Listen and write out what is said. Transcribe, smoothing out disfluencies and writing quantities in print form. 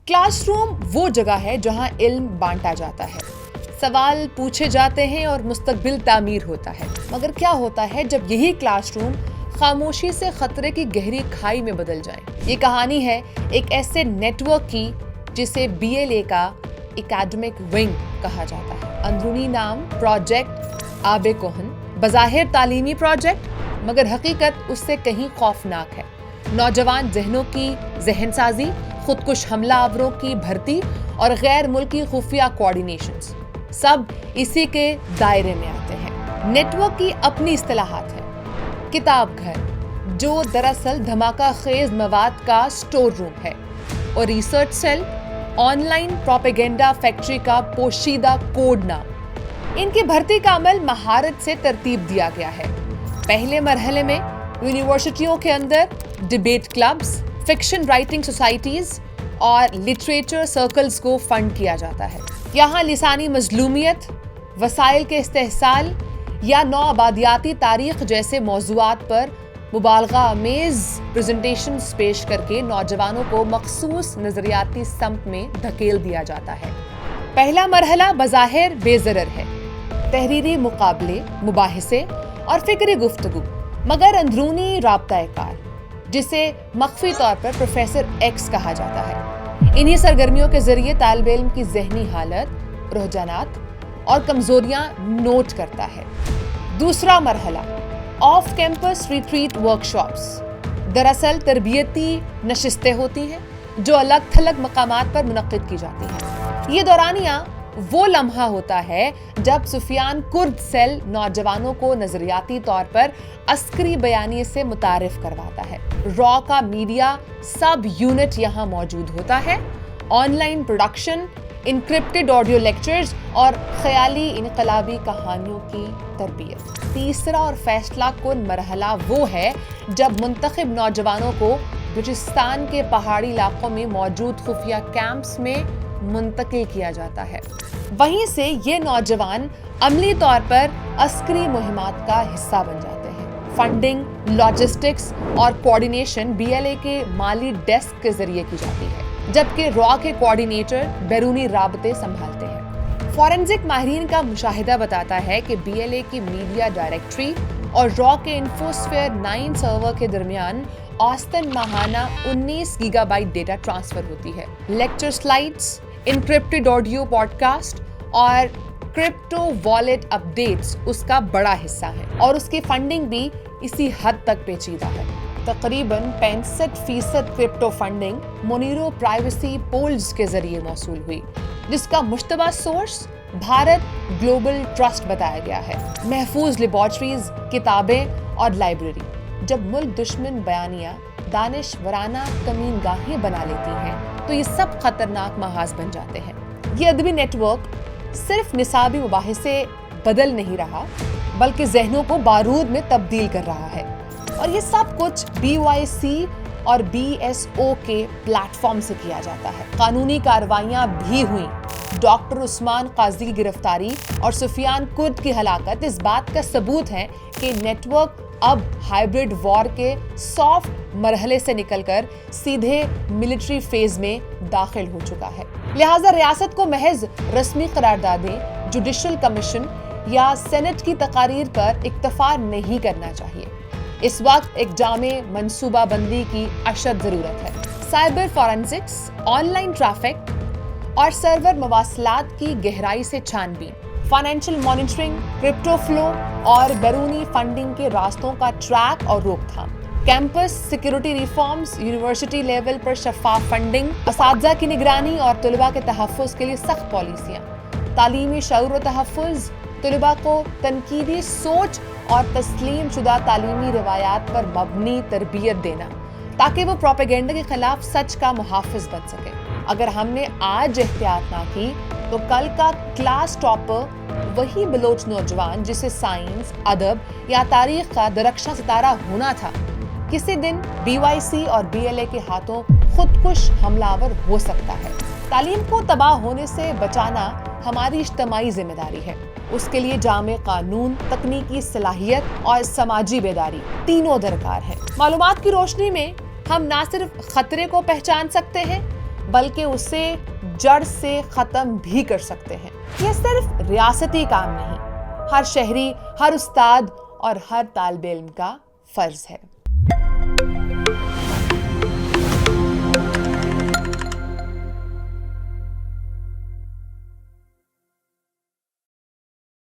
Class room وہ جگہ ہے جہاں علم بانٹا جاتا ہے، سوال پوچھے جاتے ہیں اور مستقبل تعمیر ہوتا ہے۔ مگر کیا ہوتا ہے جب یہی کلاس روم خاموشی سے خطرے کی گہری کھائی میں بدل جائیں؟ یہ کہانی ہے ایک ایسے نیٹ ورک کی جسے BLA کا اکیڈمک ونگ کہا جاتا ہے۔ اندرونی نام پروجیکٹ آب کوہن، بظاہر تعلیمی پروجیکٹ مگر حقیقت اس سے کہیں خوفناک ہے۔ نوجوان ذہنوں کی ذہن سازی، خودکش حملہ آوروں کی بھرتی اور غیر ملکی خفیہ کوارڈینیشنز سب اسی کے دائرے میں آتے ہیں۔ نیٹ ورک کی اپنی اصطلاحات ہیں۔ کتاب گھر، جو دراصل دھماکہ خیز مواد کا سٹور روم ہے، اور research cell, online propaganda factory کا پوشیدہ کوڈ نام۔ ان کی بھرتی کا عمل مہارت سے ترتیب دیا گیا ہے۔ پہلے مرحلے میں یونیورسٹیوں کے اندر debate clubs, fiction writing societies اور لٹریچر سرکلز کو فنڈ کیا جاتا ہے۔ یہاں لسانی مظلومیت، وسائل کے استحصال یا نوآبادیاتی تاریخ جیسے موضوعات پر مبالغہ آمیز پریزنٹیشنز پیش کر کے نوجوانوں کو مخصوص نظریاتی سمت میں دھکیل دیا جاتا ہے۔ پہلا مرحلہ بظاہر بے ضرر ہے، تحریری مقابلے، مباحثے اور فکری گفتگو، مگر اندرونی رابطہ کار، جسے مخفی طور پر پروفیسر ایکس کہا جاتا ہے، انہی سرگرمیوں کے ذریعے طالب علم کی ذہنی حالت، رجحانات اور کمزوریاں نوٹ کرتا ہے۔ دوسرا مرحلہ آف کیمپس ریٹریٹ ورکشاپس، دراصل تربیتی نشستیں ہوتی ہیں جو الگ تھلگ مقامات پر منعقد کی جاتی ہیں۔ یہ دورانیہ وہ لمحہ ہوتا ہے جب سفیان کرد سیل نوجوانوں کو نظریاتی طور پر عسکری بیانیے سے متعارف کرواتا ہے۔ را کا میڈیا سب یونٹ یہاں موجود ہوتا ہے، on line production, encrypted audio lectures اور خیالی انقلابی کہانیوں کی تربیت۔ تیسرا اور فیصلہ کن مرحلہ وہ ہے جب منتخب نوجوانوں کو بلوچستان کے پہاڑی علاقوں میں موجود خفیہ کیمپس میں منتقل کیا جاتا ہے۔ وہیں سے یہ نوجوان عملی طور پر عسکری مہمات کا حصہ بن جاتے ہیں۔ فنڈنگ، لاجسٹکس اور کوارڈینیشن BLA کے مالی ڈیسک کے ذریعے کی جاتی ہے، جبکہ را کے کوارڈینیٹر بیرونی رابطے سنبھالتے ہیں۔ فورنزک ماہرین کا مشاہدہ بتاتا ہے کہ BLA کی میڈیا ڈائریکٹری اور را کے انفوسفیئر 9 سرور کے درمیان اوسطاً ماہانہ 19 گیگا بائٹ ڈیٹا ٹرانسفر ہوتی ہے۔ Lecture slides, encrypted audio podcast اور کرپٹو والیٹ اپ ڈیٹس اس کا بڑا حصہ ہے، اور اس کی فنڈنگ بھی اسی حد تک پیچیدہ ہے۔ تقریباً 65% کرپٹو فنڈنگ مونیرو پرائیویسی پولز کے ذریعے موصول ہوئی، جس کا مشتبہ سورس بھارت گلوبل ٹرسٹ بتایا گیا ہے۔ محفوظ لیبارٹریز، کتابیں اور لائبریری۔ جب ملک دشمن بیانیہ دانشورانہ کمین گاہیں بنا لیتی ہیں تو یہ سب خطرناک محاذ بن جاتے ہیں۔ یہ ادبی نیٹ ورک صرف نصابی مباحثے بدل نہیں رہا بلکہ ذہنوں کو بارود میں تبدیل کر رہا ہے، اور یہ سب کچھ BYC اور BSO کے پلیٹ فارم سے کیا جاتا ہے۔ قانونی کارروائیاں بھی ہوئیں۔ ڈاکٹر عثمان قاضی کی گرفتاری اور سفیان کرد کی ہلاکت اس بات کا ثبوت ہے کہ نیٹ ورک اب ہائبرڈ وار کے سافٹ مرحلے سے نکل کر سیدھے ملٹری فیز میں داخل ہو چکا ہے۔ لہٰذا ریاست کو محض رسمی قراردادیں، جوڈیشل کمیشن یا سینٹ کی تقاریر پر اکتفا نہیں کرنا چاہیے۔ اس وقت ایک جامع منصوبہ بندی کی اشد ضرورت ہے۔ سائبر فورنزکس، آن لائن ٹریفک اور سرور مواصلات کی گہرائی سے چھان بین، فائنینشل مانیٹرنگ، کرپٹو فلو اور بیرونی فنڈنگ کے راستوں کا ٹریک اور روک تھام، campus security reforms, university level پر شفاف فنڈنگ، اساتذہ کی نگرانی اور طلباء کے تحفظ کے لیے سخت پالیسیاں، تعلیمی شعور و تحفظ، طلباء کو تنقیدی سوچ اور تسلیم شدہ تعلیمی روایات پر مبنی تربیت دینا تاکہ وہ پروپیگنڈا کے خلاف سچ کا محافظ بن سکے۔ اگر ہم نے آج احتیاط نہ کی تو کل کا کلاس ٹاپر وہی بلوچ نوجوان جسے سائنس، ادب یا تاریخ کا درخشاں ستارہ ہونا تھا، کسی دن BYC اور BLA کے ہاتھوں خودکش حملہ آور ہو سکتا ہے۔ تعلیم کو تباہ ہونے سے بچانا ہماری اجتماعی ذمہ داری ہے۔ اس کے لیے جامع قانون، تکنیکی صلاحیت اور سماجی بیداری تینوں درکار ہیں۔ معلومات کی روشنی میں ہم نہ صرف خطرے کو پہچان سکتے ہیں بلکہ اسے جڑ سے ختم بھی کر سکتے ہیں۔ یہ صرف ریاستی کام نہیں، ہر شہری، ہر استاد اور ہر طالب علم کا فرض ہے۔